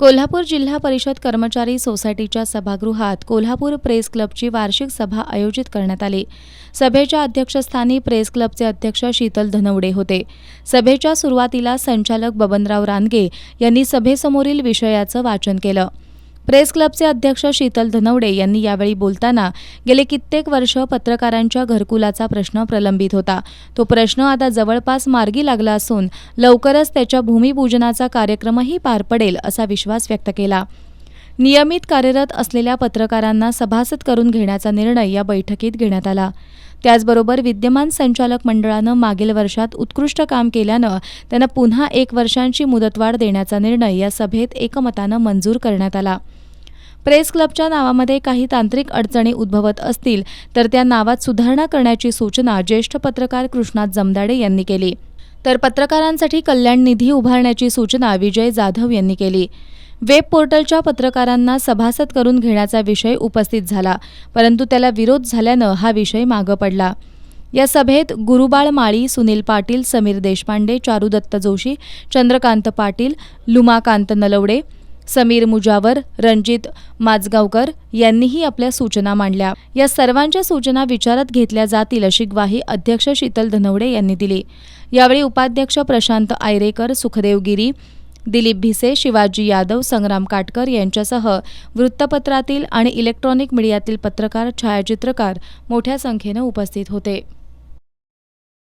कोल्हापूर जिल्हा परिषद कर्मचारी सोसायटीच्या सभागृहात कोल्हापूर प्रेस क्लबची वार्षिक सभा आयोजित करण्यात आली। सभेच्या अध्यक्षस्थानी प्रेस क्लबचे अध्यक्ष शीतल धनवडे होते। सभेच्या सुरुवातीला संचालक बबनराव रानगे यांनी सभेसमोरील विषयाचं वाचन केलं। प्रेस क्लबचे अध्यक्ष शीतल धनवडे यांनी यावेळी बोलताना गेले कित्येक वर्ष पत्रकारांच्या घरकुलाचा प्रश्न प्रलंबित होता। तो प्रश्न आता जवळपास मार्गी लागला असून लवकरच त्याच्या भूमिपूजनाचा कार्यक्रमही पार पडेल असा विश्वास व्यक्त केला। नियमित कार्यरत असलेल्या पत्रकारांना सभासद करून घेण्याचा निर्णय या बैठकीत घेण्यात आला। त्याचबरोबर विद्यमान संचालक मंडळानं मागील वर्षात उत्कृष्ट काम केल्यानं त्यांना पुन्हा 1 वर्षांची मुदतवाढ देण्याचा निर्णय या सभेत एकमतानं मंजूर करण्यात आला। प्रेस क्लबच्या नावामध्ये काही तांत्रिक अडचणी उद्भवत असतील तर त्या नावात सुधारणा करण्याची सूचना ज्येष्ठ पत्रकार कृष्णात जमदाडे यांनी केली, तर पत्रकारांसाठी कल्याण निधी उभारण्याची सूचना विजय जाधव यांनी केली। वेब पोर्टलच्या पत्रकारांना सभासद करून घेण्याचा विषय उपस्थित झाला, परंतु त्याला विरोध झाल्यानं हा विषय मागं पडला। या सभेत गुरुबाळ माळी, सुनील पाटील, समीर देशपांडे, चारुदत्त जोशी, चंद्रकांत पाटील, लुमाकांत नलवडे, समीर मुजावर, रणजित माजगावकर यांनीही आपल्या सूचना मांडल्या। या सर्वांच्या सूचना विचारात घेतल्या जातील अशी ग्वाही अध्यक्ष शीतल धनवडे यांनी दिली। यावेळी उपाध्यक्ष प्रशांत आयरेकर, सुखदेव गिरी, दिलीप भिसे, शिवाजी यादव, संग्राम काटकर यांच्यासह वृत्तपत्रातील आणि इलेक्ट्रॉनिक मीडियातील पत्रकार, छायाचित्रकार मोठ्या संख्येनं उपस्थित होते।